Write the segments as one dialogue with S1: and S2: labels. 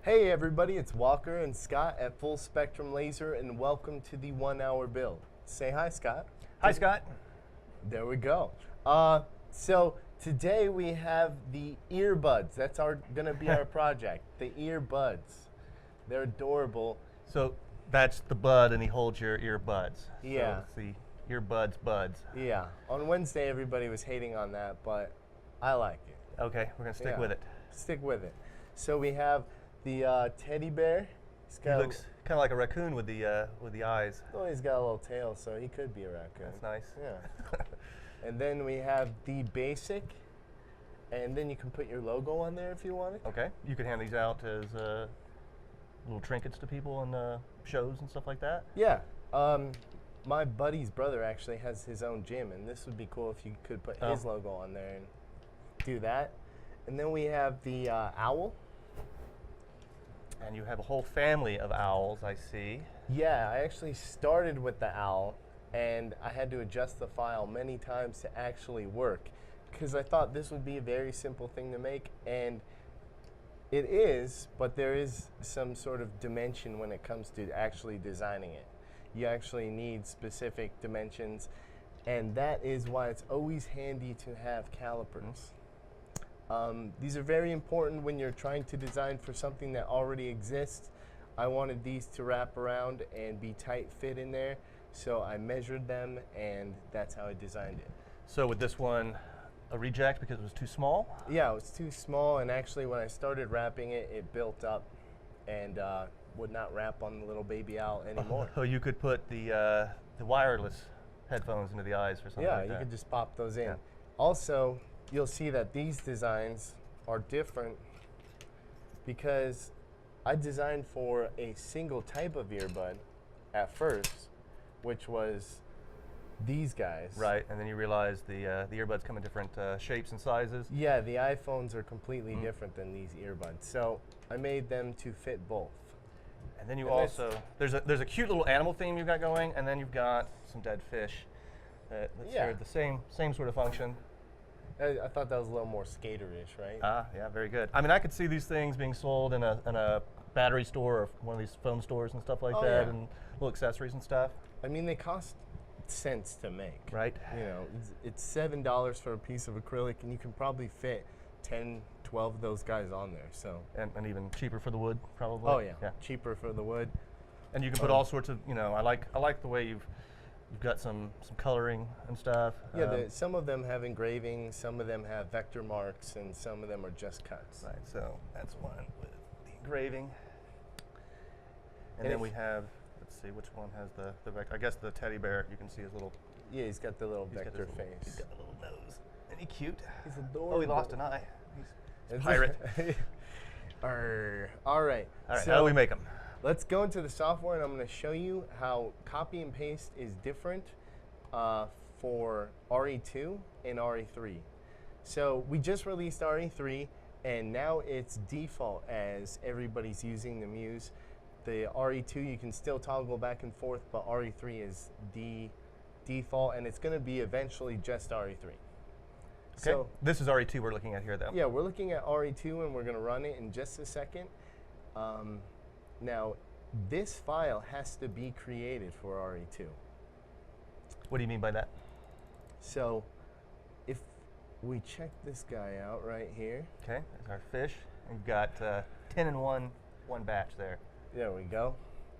S1: Hey everybody, it's Walker and Scott at Full Spectrum Laser, and welcome to the 1 hour build. Say hi, Scott.
S2: Hi, Scott.
S1: There we go. So today we have the earbuds. That's gonna be our project. The earbuds. They're adorable.
S2: So that's the bud, and he holds your earbuds.
S1: Yeah.
S2: So it's the earbuds buds.
S1: Yeah. On Wednesday, everybody was hating on that, but I like it.
S2: Okay, we're gonna stick with it.
S1: Stick with it. So we have the teddy bear.
S2: He looks kind of like a raccoon with the eyes.
S1: Well, he's got a little tail, so he could be a raccoon.
S2: That's nice.
S1: Yeah. And then we have the basic, and then you can put your logo on there if you want it.
S2: Okay, you can hand these out as little trinkets to people in shows and stuff like that.
S1: Yeah. My buddy's brother actually has his own gym, and this would be cool if you could put his logo on there and do that. And then we have the owl.
S2: And you have a whole family of owls, I see.
S1: Yeah, I actually started with the owl, and I had to adjust the file many times to actually work, because I thought this would be a very simple thing to make, and it is, but there is some sort of dimension when it comes to actually designing it. You actually need specific dimensions, and that is why it's always handy to have calipers. These are very important when you're trying to design for something that already exists. I wanted these to wrap around and be tight fit in there, so I measured them, and that's how I designed it.
S2: So with this one, a reject because it was too small?
S1: Yeah, it was too small, and actually when I started wrapping it, it built up and would not wrap on the little baby owl anymore.
S2: Oh, you could put the wireless headphones into the eyes or something
S1: Yeah,
S2: like that.
S1: you could just pop those in.
S2: Yeah.
S1: Also, you'll see that these designs are different because I designed for a single type of earbud at first, which was these guys.
S2: Right, and then you realize the earbuds come in different shapes and sizes.
S1: Yeah, the iPhones are completely different than these earbuds, so I made them to fit both.
S2: And then you
S1: And
S2: also there's a cute little animal theme you've got going, and then you've got some dead fish that share the same sort of function.
S1: I thought that was a little more skaterish, right?
S2: Ah, yeah, very good. I mean, I could see these things being sold in a battery store or one of these phone stores and stuff like that,
S1: yeah.
S2: and little accessories and stuff.
S1: I mean, they cost cents to make.
S2: Right.
S1: You know, it's $7 for a piece of acrylic, and you can probably fit 10, 12 of those guys on there. So.
S2: And even cheaper for the wood, probably.
S1: Oh yeah, cheaper for the wood.
S2: And you can put all sorts of, I like the way you've got some coloring and stuff.
S1: Yeah, some of them have engravings, some of them have vector marks, and some of them are just cuts.
S2: Right, so that's one with the engraving. And then we have, let's see, which one has the vector? I guess the teddy bear, you can see his little.
S1: Yeah, he's got the little vector face.
S2: He's got a little nose. Isn't he cute?
S1: He's adorable.
S2: Oh, he lost an eye. He's a pirate.
S1: All right.
S2: All right,
S1: So
S2: how do we make them?
S1: let's go into the software, and I'm going to show you how copy and paste is different for RE2 and RE3. So we just released RE3, and now it's default as everybody's using the Muse. The RE2 you can still toggle back and forth, but RE3 is default, and it's going to be eventually just RE3.
S2: Okay.
S1: So
S2: This is RE2 we're looking at here, though.
S1: yeah, we're looking at RE2, and we're going to run it in just a second. Now, this file has to be created for RE2.
S2: What do you mean by that?
S1: So if we check this guy out right here.
S2: Okay, there's our fish. We've got 10 in one batch there.
S1: There we go.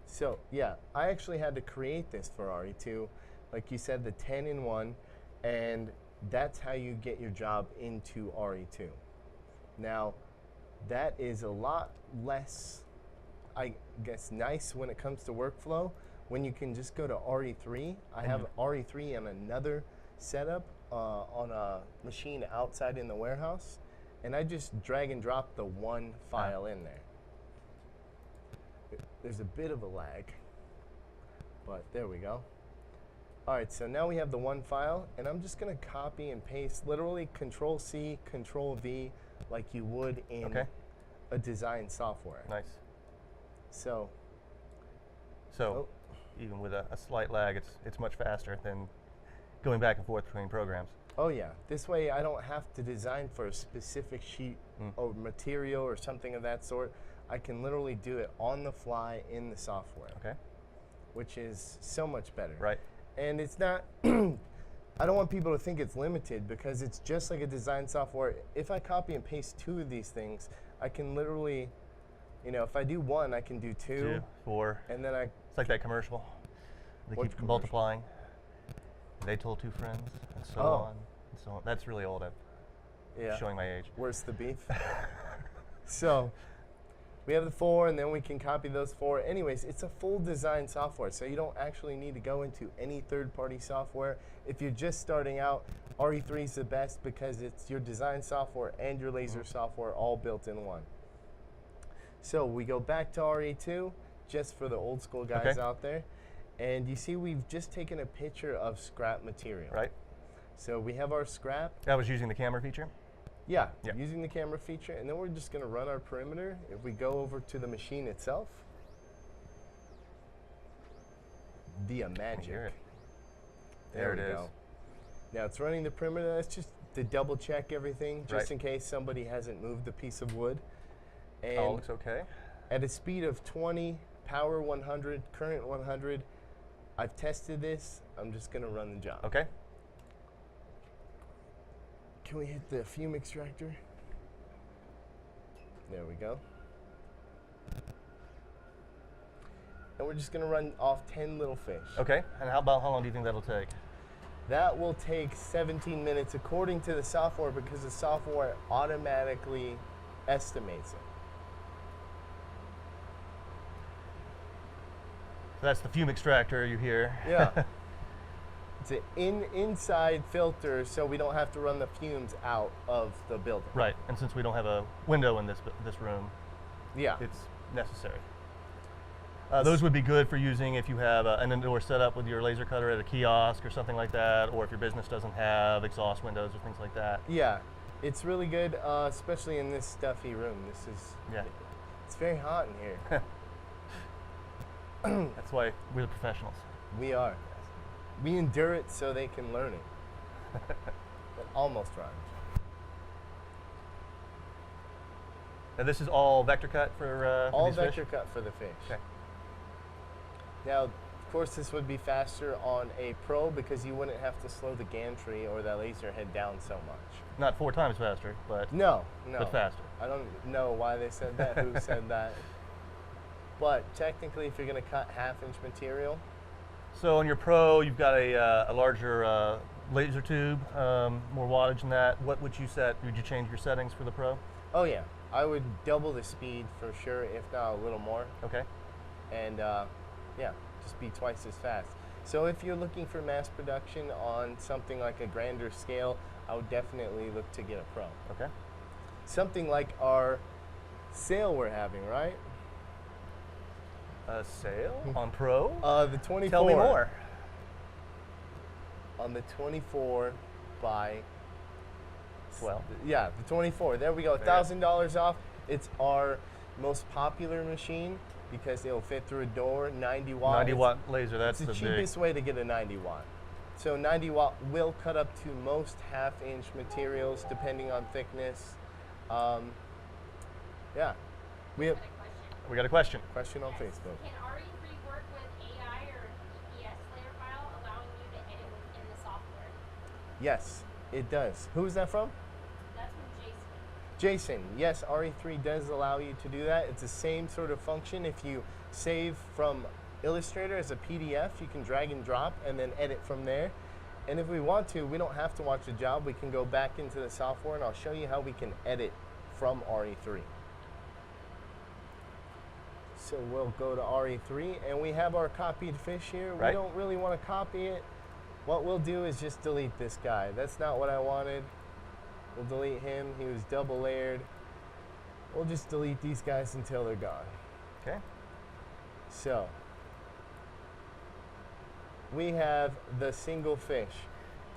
S1: So yeah, I actually had to create this for RE2. Like you said, the 10 in 1, and that's how you get your job into RE2. Now, that is a lot less, I guess, nice when it comes to workflow, when you can just go to RE3. I have RE3 on another setup on a machine outside in the warehouse, and I just drag and drop the one file in there. There's a bit of a lag, but there we go. All right, so now we have the one file, and I'm just gonna copy and paste, literally Control-C, Control-V, like you would in a design software.
S2: Nice.
S1: So
S2: even with a slight lag, it's much faster than going back and forth between programs.
S1: Oh yeah, this way I don't have to design for a specific sheet or material or something of that sort. I can literally do it on the fly in the software,
S2: Okay.
S1: which is so much better.
S2: Right.
S1: And it's not, I don't want people to think it's limited because it's just like a design software. If I copy and paste 2 of these things, I can literally, you know, if I do 1, I can do 2.
S2: 2, 4.
S1: And then I,
S2: It's like that commercial. They
S1: Which
S2: keep
S1: commercial?
S2: multiplying. They told 2 friends, and so
S1: Oh.
S2: on, and so on. That's really old. I'm
S1: yeah,
S2: showing my age.
S1: where's the beef? So we have the 4 and then we can copy those 4. Anyways, it's a full design software, so you don't actually need to go into any third-party software. If you're just starting out, RE3 is the best because it's your design software and your laser software all built in one. So we go back to RE2, just for the old school guys out there. And you see we've just taken a picture of scrap material.
S2: Right.
S1: So we have our scrap.
S2: That was using the camera feature.
S1: Yeah,
S2: Yep.
S1: using the camera feature, and then we're just going to run our perimeter. If we go over to the machine itself, via magic.
S2: hear it.
S1: There
S2: There
S1: we
S2: it
S1: go.
S2: is.
S1: Now it's running the perimeter. That's just to double check everything, just
S2: Right.
S1: in case somebody hasn't moved a piece of wood. And
S2: All looks okay.
S1: at a speed of 20, power 100, current 100, I've tested this. I'm just going to run the job.
S2: Okay.
S1: Can we hit the fume extractor? There we go. And we're just gonna run off 10 little fish.
S2: Okay. And how long do you think that'll take?
S1: That will take 17 minutes according to the software because the software automatically estimates it.
S2: So that's the fume extractor you hear.
S1: Yeah. It's an inside filter so we don't have to run the fumes out of the building.
S2: Right. And since we don't have a window in this room,
S1: Yeah.
S2: it's necessary. Those would be good for using if you have an indoor setup with your laser cutter at a kiosk or something like that, or if your business doesn't have exhaust windows or things like that.
S1: Yeah. It's really good, especially in this stuffy room. It's very hot in here.
S2: That's why we're the professionals.
S1: We are. We endure it so they can learn it. That almost rhymes.
S2: And this is all vector cut for
S1: All
S2: these
S1: vector
S2: fish?
S1: cut for the fish.
S2: Okay.
S1: Now, of course, this would be faster on a Pro because you wouldn't have to slow the gantry or that laser head down so much.
S2: Not 4 times faster, but
S1: No.
S2: but faster.
S1: I don't know why they said that, who said that. But technically, if you're going to cut half-inch material,
S2: So on your Pro, you've got a larger laser tube, more wattage than that. What would you set? Would you change your settings for the Pro?
S1: oh yeah, I would double the speed for sure, if not a little more.
S2: Okay.
S1: And yeah, just be twice as fast. So if you're looking for mass production on something like a grander scale, I would definitely look to get a Pro.
S2: Okay.
S1: Something like our sale we're having, right?
S2: A sale on Pro?
S1: The 24.
S2: Tell me more.
S1: On the 24 by
S2: 12.
S1: Yeah, the 24. There we go.
S2: There you go.
S1: $1,000 off. It's our most popular machine because it'll fit through a door. 90 watt.
S2: 90 watt laser. That's
S1: It's the
S2: big.
S1: cheapest way to get a 90 watt. So 90 watt will cut up to most half-inch materials depending on thickness. Yeah. We have
S2: We got a question.
S1: question on Facebook.
S3: Can RE3 work with AI or EPS layer file, allowing you to edit within the software?
S1: Yes, it does. Who is that from?
S3: That's from Jason.
S1: Jason, yes, RE3 does allow you to do that. It's the same sort of function. If you save from Illustrator as a PDF, you can drag and drop and then edit from there. And if we want to, we don't have to watch the job. We can go back into the software and I'll show you how we can edit from RE3. So we'll go to RE3 and we have our copied fish here.
S2: Right.
S1: We don't really want to copy it. What we'll do is just delete this guy. That's not what I wanted. We'll delete him. He was double layered. We'll just delete these guys until they're gone.
S2: Okay.
S1: So we have the single fish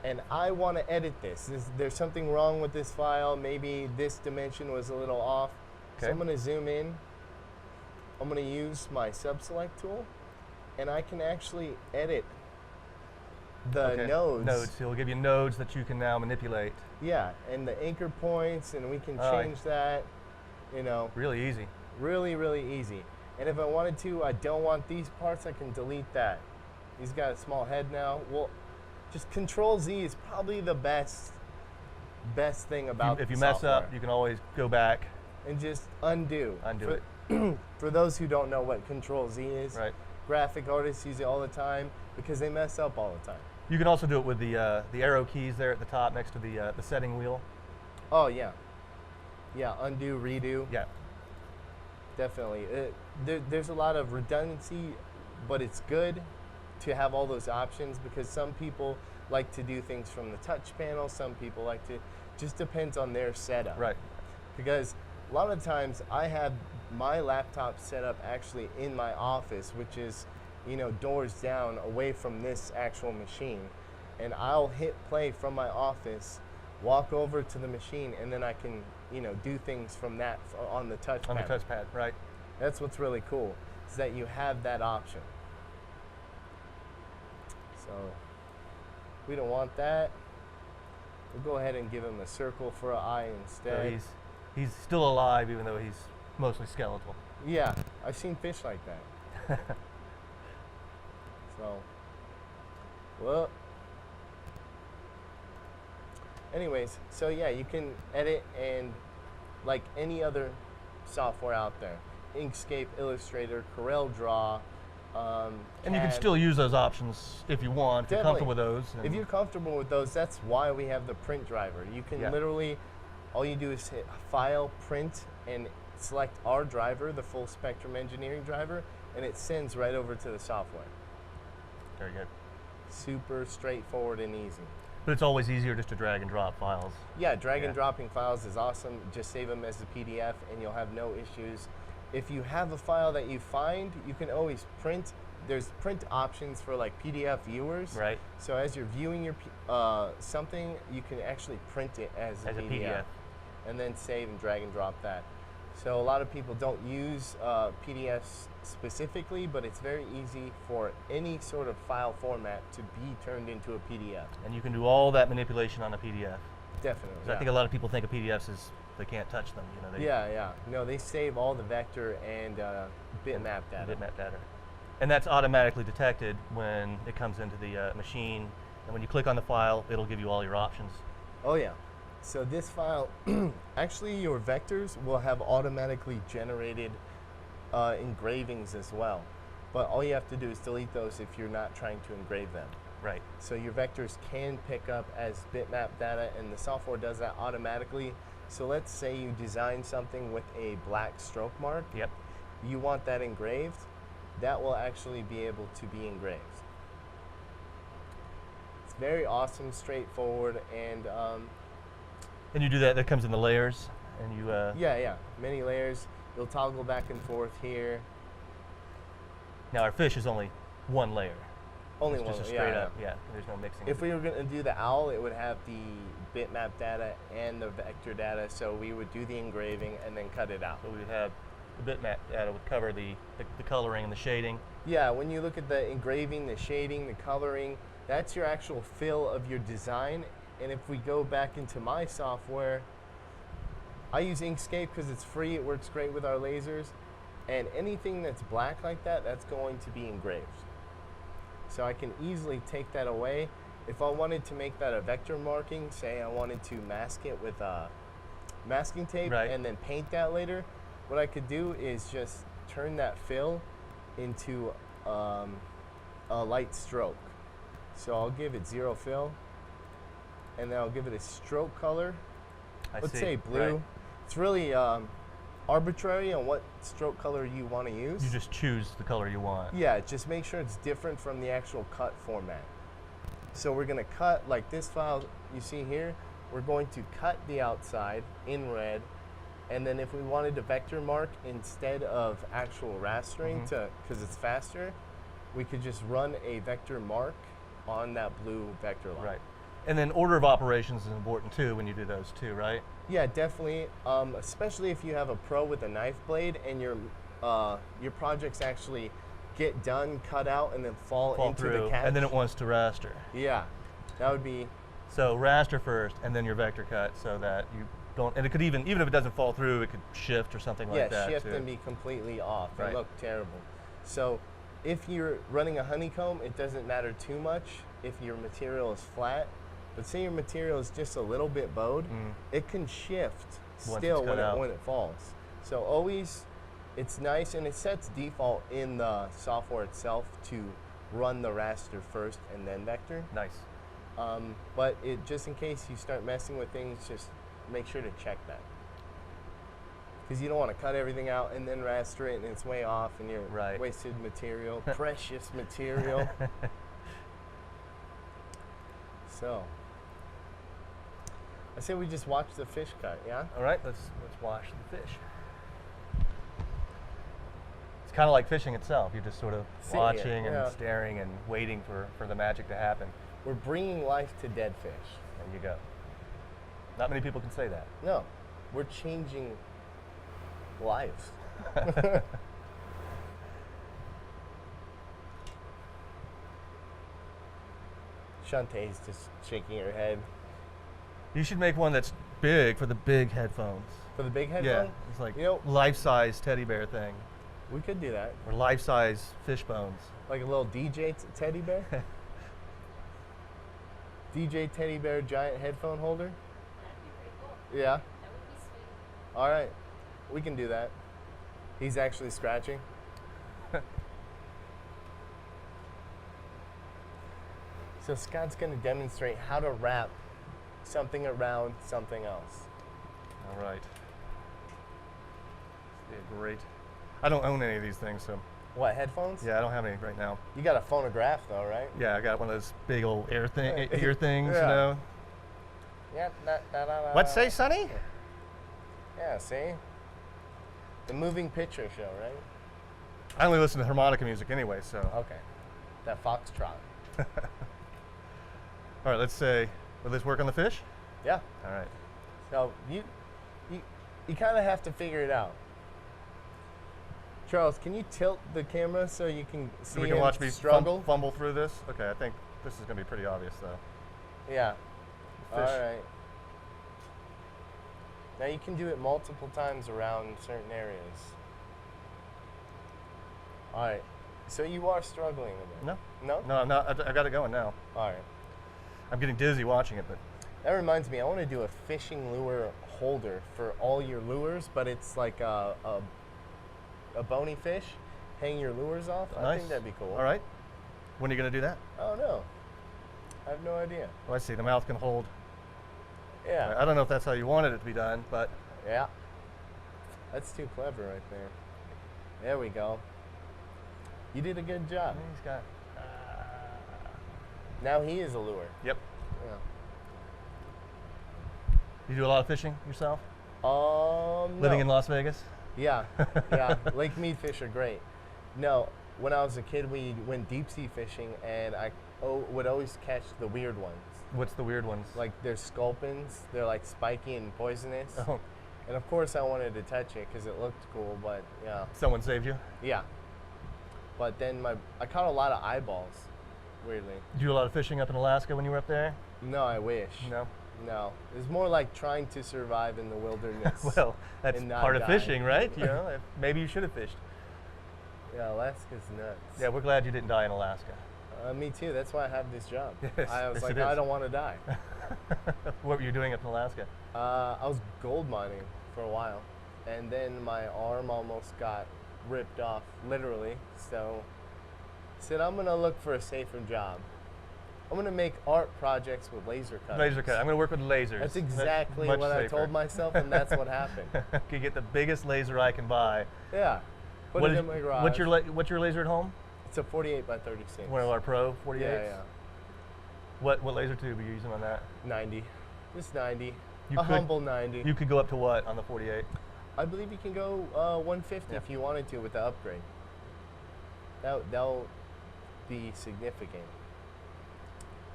S1: and I want to edit this. There's something wrong with this file. Maybe this dimension was a little off. So
S2: Okay.
S1: I'm going to zoom in. I'm going to use my sub select tool and I can actually edit the nodes.
S2: Nodes. He'll give you nodes that you can now manipulate.
S1: Yeah, and the anchor points, and we can
S2: Oh,
S1: change that. You know,
S2: Really easy.
S1: really, really easy. And if I wanted to, I don't want these parts, I can delete that. He's got a small head now. Well, just Control Z is probably the best thing about
S2: If you
S1: the
S2: mess
S1: software.
S2: up, you can always go back.
S1: And just undo.
S2: Undo
S1: it. For those who don't know what Control Z is,
S2: Right.
S1: graphic artists use it all the time because they mess up all the time.
S2: You can also do it with the arrow keys there at the top next to the setting wheel.
S1: Oh yeah, yeah. Undo, redo.
S2: Yeah.
S1: Definitely. There's a lot of redundancy, but it's good to have all those options because some people like to do things from the touch panel. Some people like to. Just depends on their setup.
S2: Right.
S1: Because a lot of times I have my laptop set up actually in my office, which is, doors down away from this actual machine. And I'll hit play from my office, walk over to the machine, and then I can, do things from that on the touchpad.
S2: On the touchpad, right.
S1: That's what's really cool, is that you have that option. So we don't want that. We'll go ahead and give him a circle for an eye
S2: So
S1: instead.
S2: he's still alive even though he's mostly skeletal.
S1: Yeah, I've seen fish like that. So, well. Anyways, so yeah, you can edit and like any other software out there, Inkscape, Illustrator, CorelDRAW.
S2: And you can
S1: CAD.
S2: still use those options if you want, if you're comfortable with those.
S1: If you're comfortable with those, that's why we have the print driver. You can
S2: Yeah.
S1: literally, all you do is hit File, Print, and select our driver, the full spectrum engineering driver, and it sends right over to the software.
S2: Very good.
S1: Super straightforward and easy.
S2: But it's always easier just to drag and drop files.
S1: Yeah, drag and
S2: Yeah.
S1: dropping files is awesome. Just save them as a PDF and you'll have no issues. If you have a file that you find, you can always print. There's print options for like PDF viewers.
S2: Right.
S1: So as you're viewing your something, you can actually print it as a PDF. And then save and drag and drop that. So a lot of people don't use PDFs specifically, but it's very easy for any sort of file format to be turned into a PDF.
S2: And you can do all that manipulation on a PDF.
S1: Definitely.
S2: 'Cause I think a lot of people think of PDFs as they can't touch them.
S1: Yeah. No, they save all the vector and bitmap data.
S2: Bitmap data. And that's automatically detected when it comes into the machine. And when you click on the file, it'll give you all your options.
S1: Oh yeah. So this file, actually your vectors will have automatically generated engravings as well. But all you have to do is delete those if you're not trying to engrave them.
S2: Right.
S1: So your vectors can pick up as bitmap data and the software does that automatically. So let's say you design something with a black stroke mark.
S2: Yep.
S1: You want that engraved, that will actually be able to be engraved. It's very awesome, straightforward, and
S2: And you do that, that comes in the layers. And you,
S1: yeah, many layers. You'll toggle back and forth here.
S2: now our fish is only one layer.
S1: Only
S2: It's
S1: one,
S2: just a
S1: yeah,
S2: straight
S1: yeah.
S2: up, yeah, there's no mixing.
S1: If we were going to do the owl, it would have the bitmap data and the vector data, so we would do the engraving and then cut it out.
S2: So we would have the bitmap data would cover the coloring and the shading.
S1: Yeah, when you look at the engraving, the shading, the coloring, that's your actual fill of your design. And if we go back into my software, I use Inkscape because it's free, it works great with our lasers. And anything that's black like that, that's going to be engraved. So I can easily take that away. If I wanted to make that a vector marking, say I wanted to mask it with masking tape
S2: Right.
S1: and then paint that later, what I could do is just turn that fill into a light stroke. So I'll give it 0 fill, and then I'll give it a stroke color. Let's say blue.
S2: Right.
S1: It's really arbitrary on what stroke color you want to use.
S2: You just choose the color you want.
S1: Yeah, just make sure it's different from the actual cut format. So we're going to cut, like this file you see here, we're going to cut the outside in red, and then if we wanted to vector mark instead of actual rastering, because it's faster, we could just run a vector mark on that blue vector line.
S2: Right. And then order of operations is important too when you do those too, right?
S1: Yeah, definitely. Especially if you have a pro with a knife blade and your project's actually get done, cut out, and then fall into
S2: through,
S1: the catch.
S2: and then it wants to raster.
S1: Yeah, that would be.
S2: So raster first, and then your vector cut, so that you don't. And it could even if it doesn't fall through, it could shift or something like that.
S1: Shift
S2: too.
S1: and be completely off.
S2: Right.
S1: It look terrible. So if you're running a honeycomb, it doesn't matter too much if your material is flat. But say your material is just a little bit bowed, it can shift
S2: Once
S1: still
S2: it's cut
S1: when it falls. So always, it's nice, and it sets default in the software itself to run the raster first and then vector.
S2: Nice.
S1: But it just in case you start messing with things, just make sure to check that. Because you don't want to cut everything out and then raster it and it's way off and you're
S2: Right.
S1: wasted material, precious material. So, I say we just watch the fish cut, yeah?
S2: All right, let's wash the fish. It's kind of like fishing itself. You're just sort of
S1: Sitting
S2: watching
S1: here,
S2: and
S1: yeah.
S2: staring and waiting for the magic to happen.
S1: We're bringing life to dead fish.
S2: There you go. Not many people can say that.
S1: No, we're changing lives. Shantae's just shaking her head.
S2: You should make one that's big for the big headphones.
S1: For the big
S2: Yeah,
S1: headphone?
S2: it's like
S1: You know-
S2: life-size teddy bear thing,
S1: We could do that.
S2: or life-size fish bones.
S1: Like a little DJ teddy bear? DJ teddy bear giant headphone holder?
S3: That'd be pretty cool.
S1: Yeah.
S3: That would be sweet.
S1: All right. We can do that. He's actually scratching. So Scott's going to demonstrate how to wrap something around something else.
S2: All right. Yeah, great. I don't own any of these things, so
S1: What, headphones?
S2: yeah, I don't have any right now.
S1: You got a phonograph though, right?
S2: Yeah, I got one of those big old ear things, you
S1: Yeah.
S2: know.
S1: Yeah.
S2: What say, Sonny?
S1: Yeah, see? The moving picture show, right?
S2: I only listen to harmonica music anyway, so.
S1: Okay. That foxtrot.
S2: All right, let's say, will this work on the fish?
S1: Yeah.
S2: All right.
S1: So you kind of have to figure it out. Charles, can you tilt the camera so you can see
S2: So we can
S1: him
S2: watch me
S1: struggle?
S2: fumble through this? Okay, I think this is going to be pretty obvious, though.
S1: Yeah.
S2: Fish.
S1: All right. Now you can do it multiple times around certain areas. All right. So you are struggling a bit.
S2: No.
S1: No?
S2: No, I'm not. I got it going now.
S1: All right.
S2: I'm getting dizzy watching it, but
S1: That reminds me, I want to do a fishing lure holder for all your lures, but it's like a bony fish. Hang your lures off. I
S2: nice.
S1: think that'd be cool.
S2: All right. When are you going to do that?
S1: I don't know. I have no idea.
S2: Oh, I see. The mouth can hold.
S1: Yeah.
S2: I don't know if that's how you wanted it to be done, but
S1: Yeah. That's too clever right there. There we go. You did a good job.
S2: he's got.
S1: Now he is a lure.
S2: Yep.
S1: Yeah.
S2: You do a lot of fishing yourself?
S1: No.
S2: Living in Las Vegas?
S1: Yeah, yeah. Lake Mead fish are great. No, when I was a kid, we went deep sea fishing, and I would always catch the weird ones.
S2: What's the weird ones?
S1: Like they're sculpins. They're like spiky and poisonous.
S2: Oh,
S1: And of course, I wanted to touch it because it looked cool. But yeah,
S2: someone saved you?
S1: yeah. But then I caught a lot of eyeballs. Weirdly.
S2: Did you do a lot of fishing up in Alaska when you were up there?
S1: No, I wish.
S2: No.
S1: No, it's more like trying to survive in the wilderness.
S2: Well, that's
S1: And not
S2: part of
S1: die.
S2: fishing, right? You know, maybe you should have fished.
S1: Yeah, Alaska's nuts.
S2: Yeah, we're glad you didn't die in Alaska.
S1: Me too. That's why I have this job.
S2: Yes,
S1: I was
S2: yes,
S1: like,
S2: it is.
S1: I don't want to die.
S2: What were you doing up in Alaska?
S1: I was gold mining for a while, and then my arm almost got ripped off, literally. So I said, I'm gonna look for a safer job. I'm gonna make art projects with laser cutters.
S2: Laser cut. I'm going to work with lasers.
S1: That's exactly
S2: much
S1: what I
S2: safer.
S1: told myself, and that's what happened.
S2: Can get the biggest laser I can buy.
S1: Yeah. Put
S2: What
S1: it
S2: is-
S1: in my garage.
S2: What's your laser at home?
S1: It's a 48 by 36.
S2: One of our Pro 48s?
S1: Yeah, yeah.
S2: What laser tube are you using on that?
S1: 90. Just 90.
S2: You
S1: a
S2: could-
S1: humble 90.
S2: You could go up to what on the 48?
S1: I believe you can go 150
S2: Yeah.
S1: if you wanted to with the upgrade. That'll be significant.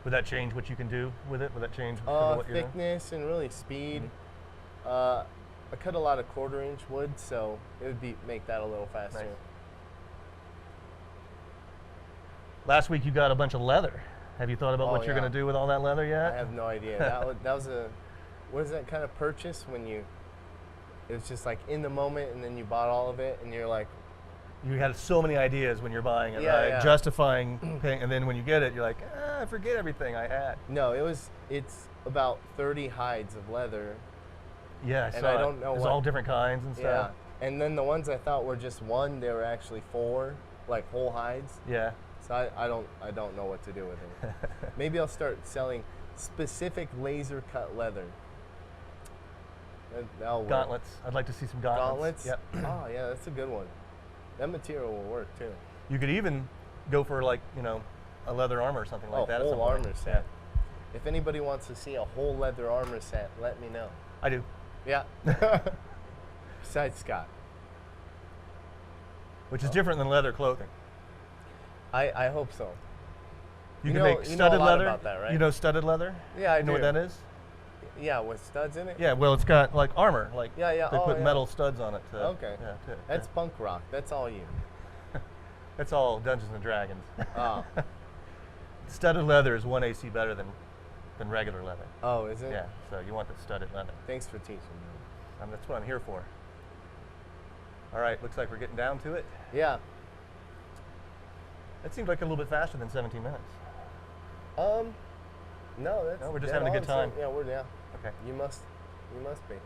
S2: Would that change what you can do with it? Would that change what you're doing?
S1: Thickness and really speed.
S2: Mhm.
S1: I cut a lot of 1/4 inch wood, so it would make that a little faster.
S2: Nice. Last week you got a bunch of leather. Have you thought about
S1: Oh,
S2: what you're
S1: yeah.
S2: going to do with all that leather yet?
S1: I have no idea. That was a, what is that kind of purchase when you, it was just like in the moment and then you bought all of it and you're like,
S2: You had so many ideas when you're buying it,
S1: Yeah,
S2: right?
S1: yeah.
S2: Justifying paying, and then when you get it, you're like, I forget everything I had.
S1: no, it's about 30 hides of leather.
S2: Yeah,
S1: And
S2: saw
S1: I
S2: it.
S1: don't know
S2: There's
S1: what-
S2: all different kinds and
S1: Yeah.
S2: stuff.
S1: And then the ones I thought were just one, they were actually 4, like whole hides.
S2: Yeah.
S1: So I don't know what to do with it. Maybe I'll start selling specific laser cut leather. That'll work.
S2: Gauntlets. I'd like to see some gauntlets.
S1: Gauntlets?
S2: Yep.
S1: Oh yeah, that's a good one. That material will work too.
S2: You could even go for like, a leather armor or something like that. at some
S1: whole
S2: point.
S1: armor set. If anybody wants to see a whole leather armor set, let me know.
S2: I do.
S1: Yeah. Besides Scott.
S2: Which is different than leather clothing.
S1: I hope so.
S2: You
S1: You
S2: can
S1: know-
S2: make
S1: you know a
S2: studded
S1: lot
S2: leather.
S1: about that, right?
S2: You know studded leather?
S1: Yeah, I
S2: You know what
S1: do.
S2: that is?
S1: Yeah, with studs in it?
S2: Yeah, well, it's got like armor. Like
S1: Yeah, yeah.
S2: they
S1: Oh,
S2: put
S1: yeah.
S2: metal studs on it.
S1: Okay.
S2: Yeah,
S1: That's punk rock. That's all you.
S2: That's all Dungeons and Dragons.
S1: Oh.
S2: Studded leather is 1 AC better than regular leather.
S1: Oh, is it?
S2: Yeah, so you want the studded leather.
S1: Thanks for teaching me.
S2: That's what I'm here for. All right, looks like we're getting down to it.
S1: Yeah.
S2: That seems like a little bit faster than 17 minutes.
S1: No, that's.
S2: No, we're just
S1: dead
S2: having a good
S1: on, so-
S2: time.
S1: Yeah, yeah.
S2: Okay.
S1: You must be.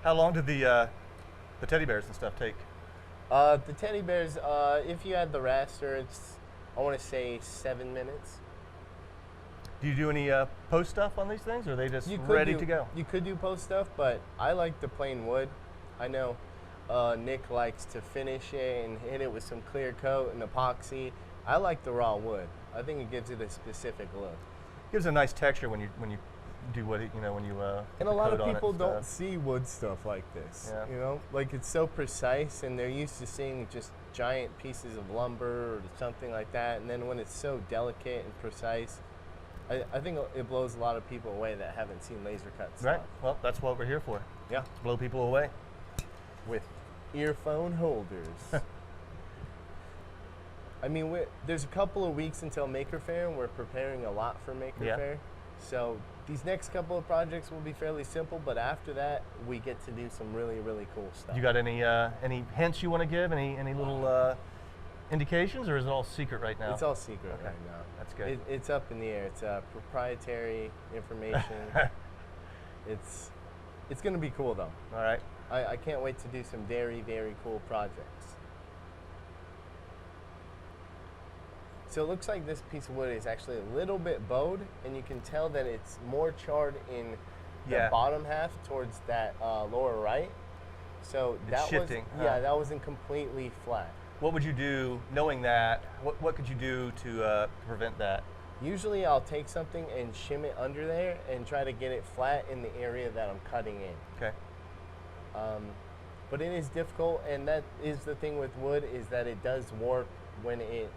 S2: How long did the teddy bears and stuff take?
S1: The teddy bears, if you add the raster, it's, I want to say 7 minutes.
S2: Do you do any post stuff on these things, or are they just
S1: You could
S2: ready
S1: do-
S2: to go?
S1: You could do post stuff, but I like the plain wood. I know Nick likes to finish it and hit it with some clear coat and epoxy. I like the raw wood. I think it gives it a specific look.
S2: Gives a nice texture when you do what when you
S1: And
S2: put
S1: a lot
S2: the
S1: of
S2: coat on it
S1: people
S2: and
S1: don't
S2: stuff.
S1: see wood stuff like this.
S2: Yeah.
S1: You know, like it's so precise, and they're used to seeing just giant pieces of lumber or something like that. And then when it's so delicate and precise, I think it blows a lot of people away that haven't seen laser cut stuff.
S2: Right. Well, that's what we're here for.
S1: Yeah.
S2: To blow people away.
S1: With earphone holders. I mean, there's a couple of weeks until Maker Faire, and we're preparing a lot for Maker
S2: Yeah.
S1: Faire. So these next couple of projects will be fairly simple, but after that, we get to do some really, really cool stuff.
S2: You got any hints you want to give? Any little indications, or is it all secret right now?
S1: It's all secret
S2: Okay.
S1: right now.
S2: That's good.
S1: It's up in the air. It's proprietary information. It's going to be cool, though.
S2: All right.
S1: I can't wait to do some very, very cool projects. So it looks like this piece of wood is actually a little bit bowed, and you can tell that it's more charred in the
S2: Yeah.
S1: bottom half towards that lower right. So
S2: It's
S1: that
S2: shifting,
S1: was,
S2: huh?
S1: yeah, that wasn't completely flat.
S2: What would you do, knowing that? What could you do to prevent that?
S1: Usually I'll take something and shim it under there and try to get it flat in the area that I'm cutting in.
S2: Okay.
S1: But it is difficult, and that is the thing with wood, is that it does warp when it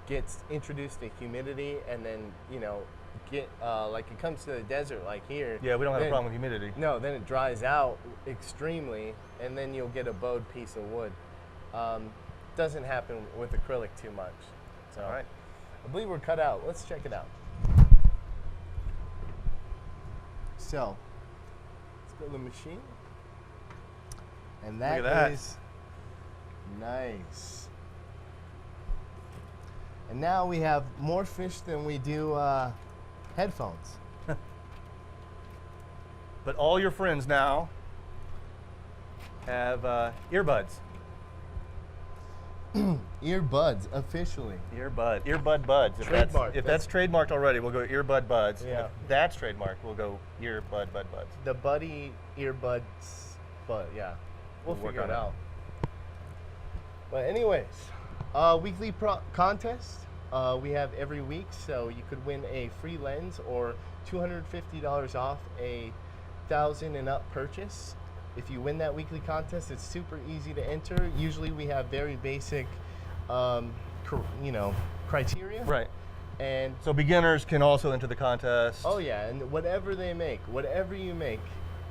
S1: gets introduced to humidity, and then like it comes to the desert like here.
S2: Yeah, we don't have a
S1: then-
S2: problem with humidity.
S1: No, then it dries out extremely, and then you'll get a bowed piece of wood. Doesn't happen with acrylic too much. So
S2: All right.
S1: I believe we're cut out. Let's check it out. So let's go to the machine. And
S2: Look at
S1: that
S2: that.
S1: is nice. And now we have more fish than we do headphones.
S2: But all your friends now have earbuds.
S1: Earbuds, officially.
S2: Earbud buds.
S1: Trademark.
S2: If that's trademarked already, we'll go earbud buds.
S1: Yeah.
S2: If that's trademarked, we'll go earbud buds.
S1: The Buddy earbuds, but yeah, we'll
S2: We'll work
S1: figure it
S2: on
S1: out. But anyways, weekly contest we have every week, so you could win a free lens or $250 off a 1,000 and up purchase. If you win that weekly contest, it's super easy to enter. Usually we have very basic, criteria.
S2: Right.
S1: And
S2: So beginners can also enter the contest.
S1: oh yeah, and whatever they make, whatever you make,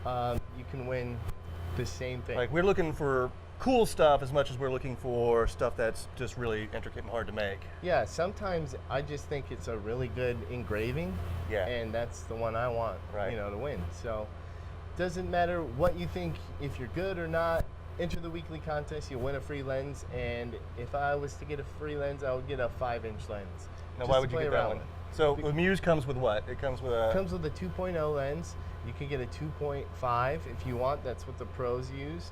S1: you can win the same thing.
S2: Like we're looking for cool stuff as much as we're looking for stuff that's just really intricate and hard to make.
S1: Yeah, sometimes I just think it's a really good engraving.
S2: Yeah.
S1: And that's the one I want,
S2: Right.
S1: to win. So doesn't matter what you think, if you're good or not, enter the weekly contest, you'll win a free lens. And if I was to get a free lens, I would get a 5-inch lens.
S2: Now,
S1: just
S2: why
S1: to
S2: would you
S1: play
S2: get that
S1: around
S2: one?
S1: with.
S2: So the Muse comes with what? It comes with a.
S1: It comes with a 2.0 lens. You can get a 2.5 if you want. That's what the pros use.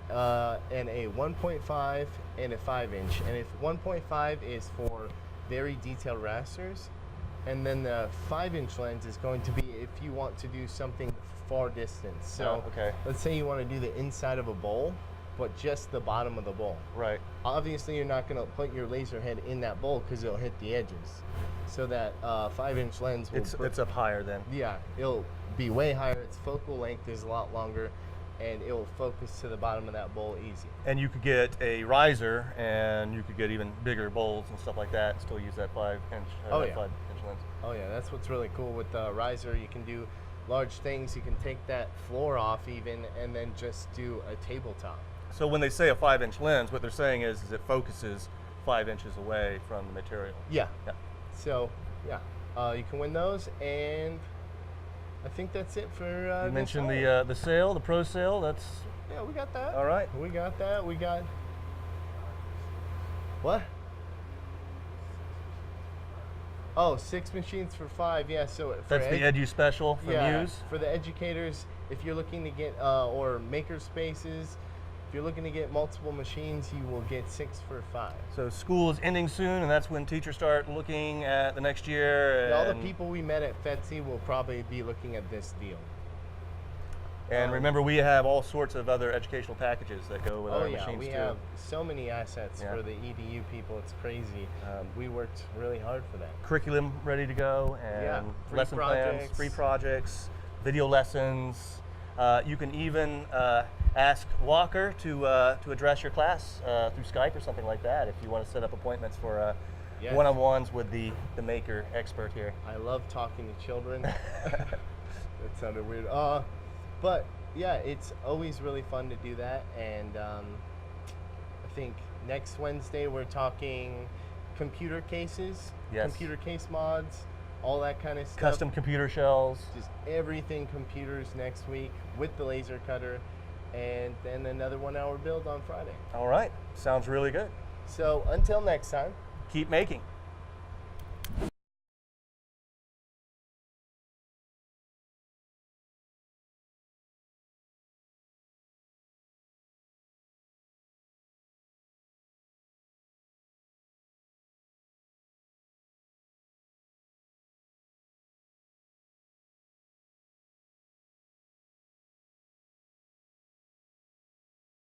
S1: And a 1.5 and a 5-inch. And if 1.5 is for very detailed rasters, and then the 5-inch lens is going to be if you want to do something far distance. So
S2: okay.
S1: let's say you want to do the inside of a bowl, but just the bottom of the bowl.
S2: Right.
S1: Obviously, you're not going to put your laser head in that bowl because it'll hit the edges. So that 5-inch lens will
S2: It's up higher then.
S1: yeah, it'll be way higher. Its focal length is a lot longer, and it will focus to the bottom of that bowl easy.
S2: And you could get a riser, and you could get even bigger bowls and stuff like that, and still use that 5-inch
S1: Oh, yeah.
S2: 5-inch lens.
S1: Oh yeah, that's what's really cool with the riser. You can do large things. You can take that floor off even, and then just do a tabletop.
S2: So when they say a 5-inch lens, what they're saying is it focuses 5 inches away from the material.
S1: Yeah.
S2: Yeah.
S1: So yeah, you can win those, and I think that's it for.
S2: You
S1: this
S2: mentioned
S1: haul.
S2: the sale, the pro sale. That's
S1: Yeah, we got that.
S2: all right.
S1: We got that. We got. What? Oh, 6 machines for 5. Yeah, so for
S2: That's the Edu special from
S1: yeah,
S2: Muse.
S1: for the educators, if you're looking to get or maker spaces, if you're looking to get multiple machines, you will get 6 for 5.
S2: So school is ending soon, and that's when teachers start looking at the next year.
S1: And all the
S2: and-
S1: people we met at FETSI will probably be looking at this deal.
S2: And remember, we have all sorts of other educational packages that go with
S1: Oh
S2: our
S1: yeah,
S2: machines
S1: we
S2: too.
S1: have so many assets
S2: Yeah.
S1: for the EDU people. It's crazy. We worked really hard for that.
S2: Curriculum ready to go, and
S1: Yeah, free
S2: lesson plans,
S1: projects.
S2: free projects, video lessons. You can even ask Walker to address your class through Skype or something like that if you want to set up appointments for
S1: Yes.
S2: one-on-ones with the maker expert here.
S1: I love talking to children. That sounded weird. But yeah, it's always really fun to do that. And I think next Wednesday we're talking computer cases,
S2: Yes.
S1: computer case mods, all that kind of stuff.
S2: Custom computer shells.
S1: Just everything computers next week with the laser cutter, and then another 1-hour build on Friday.
S2: All right, sounds really good.
S1: So until next time.
S2: Keep making.